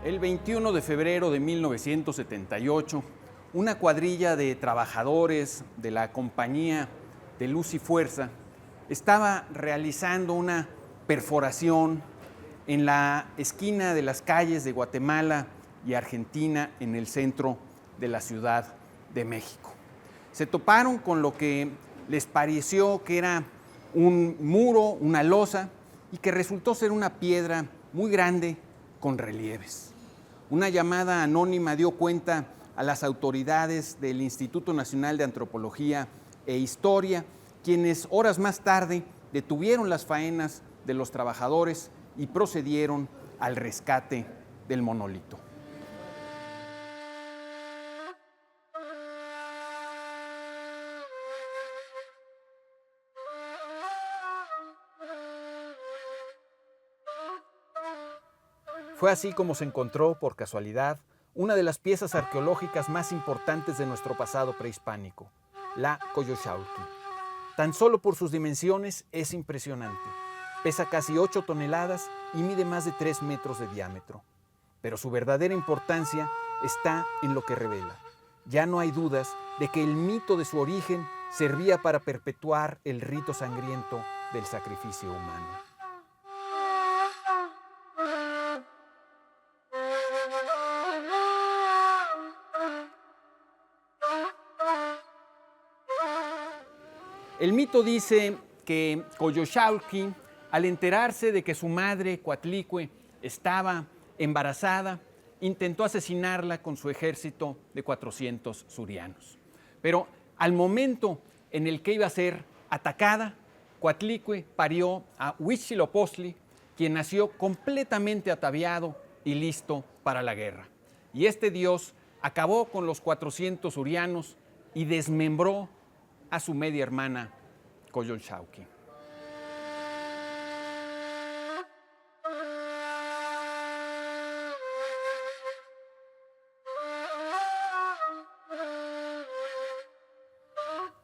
El 21 de febrero de 1978, una cuadrilla de trabajadores de la Compañía de Luz y Fuerza estaba realizando una perforación en la esquina de las calles de Guatemala y Argentina en el centro de la Ciudad de México. Se toparon con lo que les pareció que era un muro, una losa, y que resultó ser una piedra muy grande con relieves. Una llamada anónima dio cuenta a las autoridades del Instituto Nacional de Antropología e Historia, quienes horas más tarde detuvieron las faenas de los trabajadores y procedieron al rescate del monolito. Fue así como se encontró, por casualidad, una de las piezas arqueológicas más importantes de nuestro pasado prehispánico, la Coyolxauhqui. Tan solo por sus dimensiones es impresionante. Pesa casi 8 toneladas y mide más de 3 metros de diámetro. Pero su verdadera importancia está en lo que revela. Ya no hay dudas de que el mito de su origen servía para perpetuar el rito sangriento del sacrificio humano. El mito dice que Coyolxauhqui, al enterarse de que su madre, Coatlicue, estaba embarazada, intentó asesinarla con su ejército de 400 surianos. Pero al momento en el que iba a ser atacada, Coatlicue parió a Huitzilopochtli, quien nació completamente ataviado y listo para la guerra. Y este dios acabó con los 400 surianos y desmembró a su media hermana, Coyolxauhqui.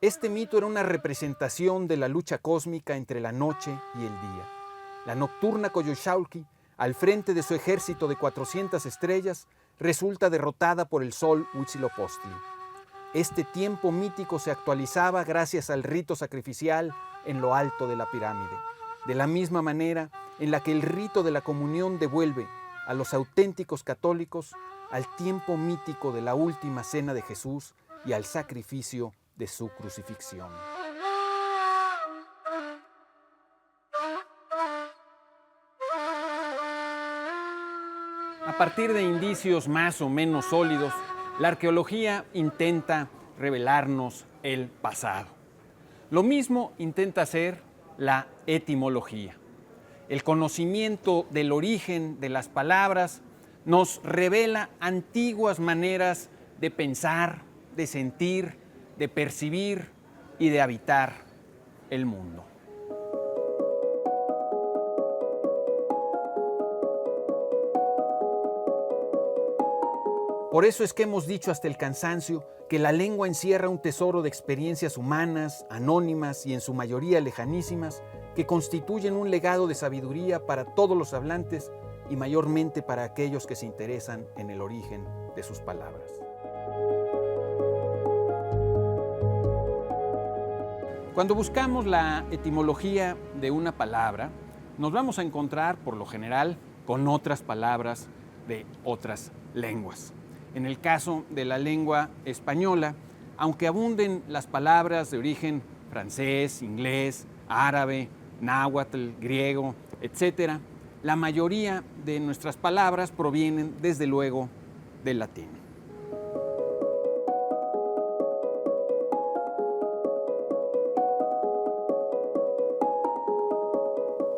Este mito era una representación de la lucha cósmica entre la noche y el día. La nocturna Coyolxauhqui, al frente de su ejército de 400 estrellas, resulta derrotada por el sol Huitzilopochtli. Este tiempo mítico se actualizaba gracias al rito sacrificial en lo alto de la pirámide, de la misma manera en la que el rito de la comunión devuelve a los auténticos católicos al tiempo mítico de la última cena de Jesús y al sacrificio de su crucifixión. A partir de indicios más o menos sólidos, la arqueología intenta revelarnos el pasado. Lo mismo intenta hacer la etimología. El conocimiento del origen de las palabras nos revela antiguas maneras de pensar, de sentir, de percibir y de habitar el mundo. Por eso es que hemos dicho hasta el cansancio que la lengua encierra un tesoro de experiencias humanas, anónimas y en su mayoría lejanísimas, que constituyen un legado de sabiduría para todos los hablantes y mayormente para aquellos que se interesan en el origen de sus palabras. Cuando buscamos la etimología de una palabra, nos vamos a encontrar, por lo general, con otras palabras de otras lenguas. En el caso de la lengua española, aunque abunden las palabras de origen francés, inglés, árabe, náhuatl, griego, etc., la mayoría de nuestras palabras provienen, desde luego, del latín.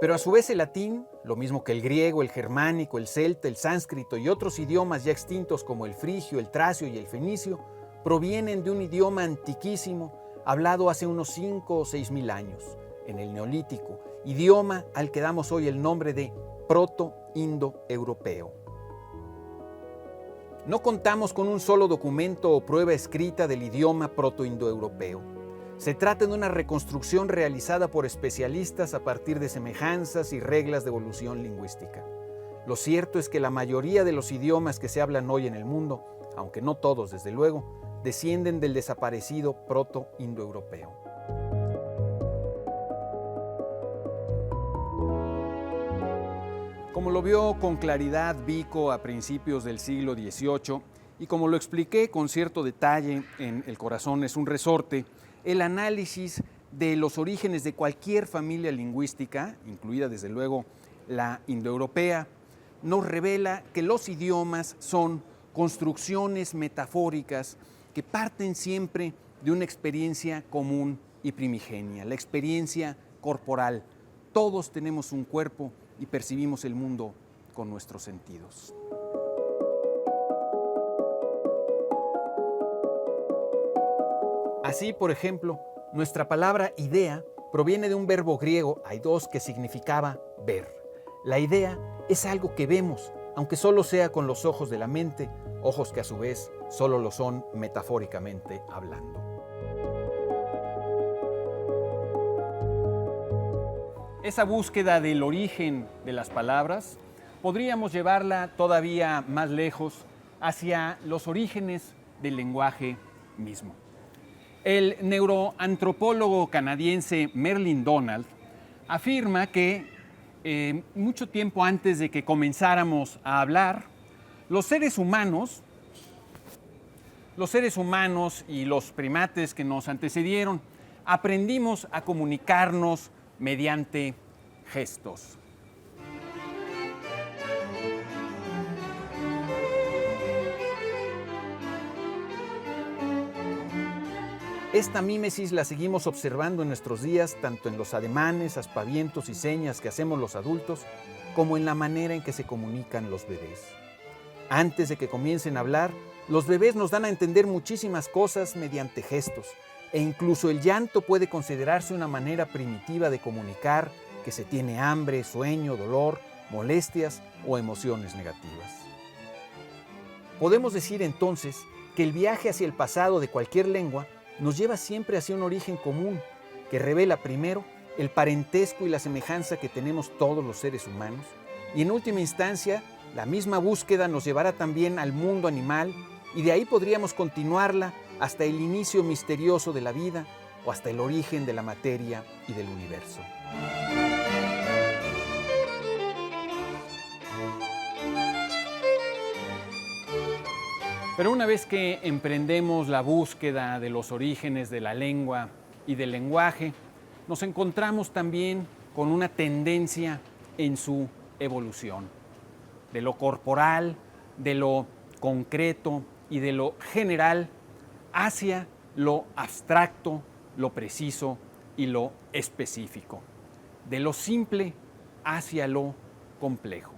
Pero a su vez el latín, lo mismo que el griego, el germánico, el celta, el sánscrito y otros idiomas ya extintos como el frigio, el tracio y el fenicio, provienen de un idioma antiquísimo hablado hace unos 5 o 6 mil años, en el Neolítico, idioma al que damos hoy el nombre de proto-indo-europeo. No contamos con un solo documento o prueba escrita del idioma proto-indoeuropeo. Se trata de una reconstrucción realizada por especialistas a partir de semejanzas y reglas de evolución lingüística. Lo cierto es que la mayoría de los idiomas que se hablan hoy en el mundo, aunque no todos desde luego, descienden del desaparecido proto-indoeuropeo. Como lo vio con claridad Vico a principios del siglo XVIII y como lo expliqué con cierto detalle en El corazón es un resorte, el análisis de los orígenes de cualquier familia lingüística, incluida desde luego la indoeuropea, nos revela que los idiomas son construcciones metafóricas que parten siempre de una experiencia común y primigenia, la experiencia corporal. Todos tenemos un cuerpo y percibimos el mundo con nuestros sentidos. Así, por ejemplo, nuestra palabra idea proviene de un verbo griego, eidos, que significaba ver. La idea es algo que vemos, aunque solo sea con los ojos de la mente, ojos que a su vez solo lo son metafóricamente hablando. Esa búsqueda del origen de las palabras podríamos llevarla todavía más lejos hacia los orígenes del lenguaje mismo. El neuroantropólogo canadiense Merlin Donald afirma que mucho tiempo antes de que comenzáramos a hablar, los seres humanos y los primates que nos antecedieron aprendimos a comunicarnos mediante gestos. Esta mímesis la seguimos observando en nuestros días, tanto en los ademanes, aspavientos y señas que hacemos los adultos, como en la manera en que se comunican los bebés. Antes de que comiencen a hablar, los bebés nos dan a entender muchísimas cosas mediante gestos, e incluso el llanto puede considerarse una manera primitiva de comunicar que se tiene hambre, sueño, dolor, molestias o emociones negativas. Podemos decir entonces que el viaje hacia el pasado de cualquier lengua nos lleva siempre hacia un origen común que revela primero el parentesco y la semejanza que tenemos todos los seres humanos y en última instancia la misma búsqueda nos llevará también al mundo animal y de ahí podríamos continuarla hasta el inicio misterioso de la vida o hasta el origen de la materia y del universo. Pero una vez que emprendemos la búsqueda de los orígenes de la lengua y del lenguaje, nos encontramos también con una tendencia en su evolución, de lo corporal, de lo concreto y de lo general hacia lo abstracto, lo preciso y lo específico, de lo simple hacia lo complejo.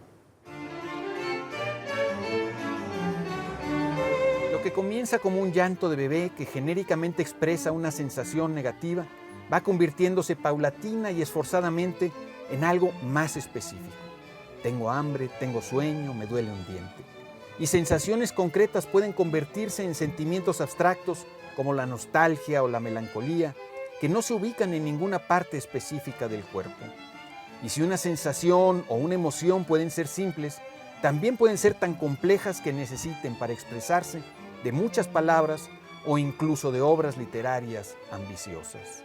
Lo que comienza como un llanto de bebé que genéricamente expresa una sensación negativa, va convirtiéndose paulatina y esforzadamente en algo más específico. Tengo hambre, tengo sueño, me duele un diente. Y sensaciones concretas pueden convertirse en sentimientos abstractos como la nostalgia o la melancolía, que no se ubican en ninguna parte específica del cuerpo. Y si una sensación o una emoción pueden ser simples, también pueden ser tan complejas que necesiten para expresarse de muchas palabras o incluso de obras literarias ambiciosas.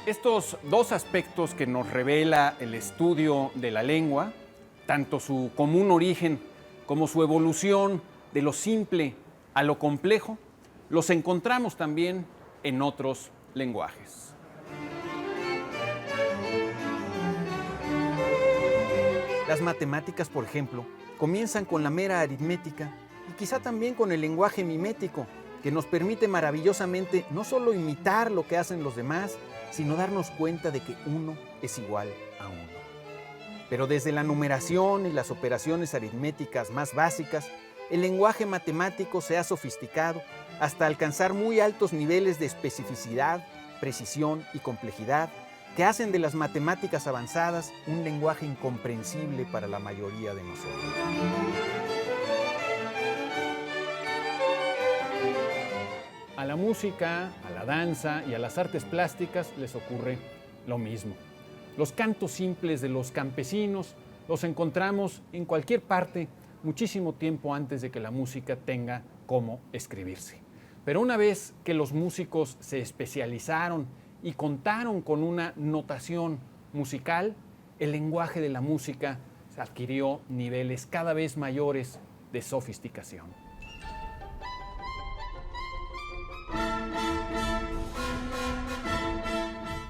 Estos dos aspectos que nos revela el estudio de la lengua, tanto su común origen como su evolución de lo simple a lo complejo, los encontramos también en otros lenguajes. Las matemáticas, por ejemplo, comienzan con la mera aritmética y quizá también con el lenguaje mimético, que nos permite maravillosamente no solo imitar lo que hacen los demás, sino darnos cuenta de que uno es igual a uno. Pero desde la numeración y las operaciones aritméticas más básicas, el lenguaje matemático se ha sofisticado hasta alcanzar muy altos niveles de especificidad, precisión y complejidad, que hacen de las matemáticas avanzadas un lenguaje incomprensible para la mayoría de nosotros. A la música música, a la danza y a las artes plásticas les ocurre lo mismo. Los cantos simples de los campesinos los encontramos en cualquier parte muchísimo tiempo antes de que la música tenga cómo escribirse. Pero una vez que los músicos se especializaron y contaron con una notación musical, el lenguaje de la música adquirió niveles cada vez mayores de sofisticación.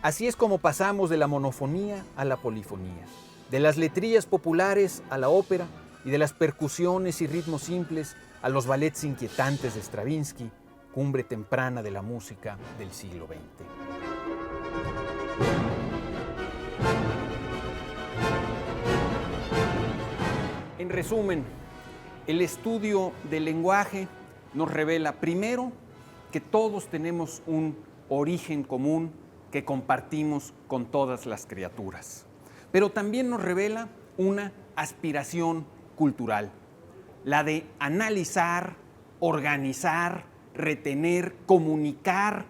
Así es como pasamos de la monofonía a la polifonía, de las letrillas populares a la ópera y de las percusiones y ritmos simples a los ballets inquietantes de Stravinsky, cumbre temprana de la música del siglo XX. En resumen, el estudio del lenguaje nos revela primero que todos tenemos un origen común que compartimos con todas las criaturas, pero también nos revela una aspiración cultural, la de analizar, organizar, retener, comunicar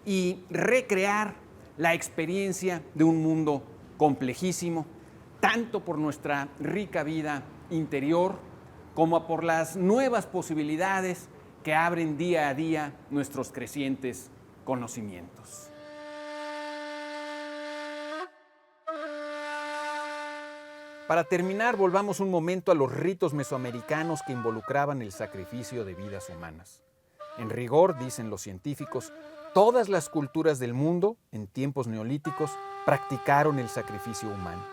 y recrear la experiencia de un mundo complejísimo, tanto por nuestra rica vida interior como por las nuevas posibilidades que abren día a día nuestros crecientes conocimientos. Para terminar, volvamos un momento a los ritos mesoamericanos que involucraban el sacrificio de vidas humanas. En rigor, dicen los científicos, todas las culturas del mundo, en tiempos neolíticos, practicaron el sacrificio humano.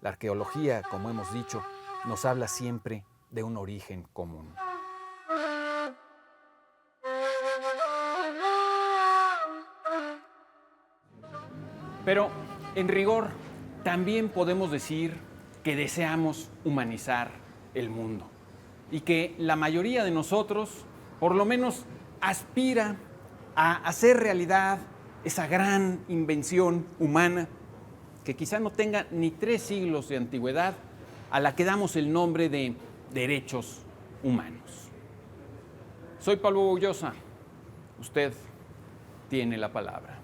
La arqueología, como hemos dicho, nos habla siempre de un origen común. Pero, en rigor, también podemos decir que deseamos humanizar el mundo y que la mayoría de nosotros, por lo menos, aspira a hacer realidad esa gran invención humana que quizá no tenga ni 3 siglos de antigüedad, a la que damos el nombre de derechos humanos. Soy Pablo Boullosa. Usted tiene la palabra.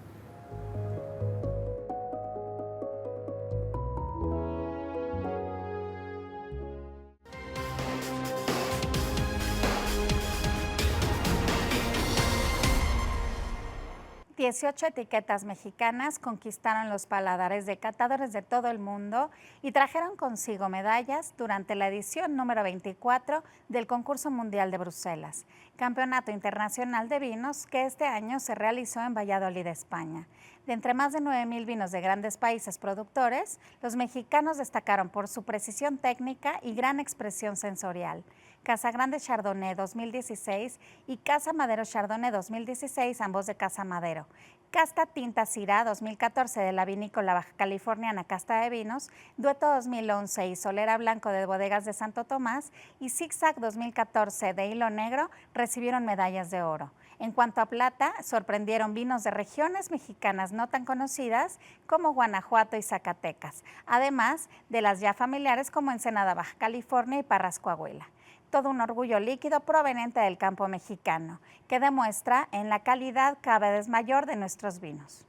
Dieciocho etiquetas mexicanas conquistaron los paladares de catadores de todo el mundo y trajeron consigo medallas durante la edición número 24 del Concurso Mundial de Bruselas, Campeonato Internacional de Vinos que este año se realizó en Valladolid, España. De entre más de 9,000 vinos de grandes países productores, los mexicanos destacaron por su precisión técnica y gran expresión sensorial. Casa Grande Chardonnay 2016 y Casa Madero Chardonnay 2016, ambos de Casa Madero. Casta Tinta Syrah 2014 de la vinícola baja californiana Casta de Vinos, Dueto 2011 y Solera Blanco de Bodegas de Santo Tomás y Zigzag 2014 de Hilo Negro recibieron medallas de oro. En cuanto a plata, sorprendieron vinos de regiones mexicanas no tan conocidas como Guanajuato y Zacatecas, además de las ya familiares como Ensenada Baja California y Parras Coahuila. Todo un orgullo líquido proveniente del campo mexicano, que demuestra en la calidad cada vez mayor de nuestros vinos.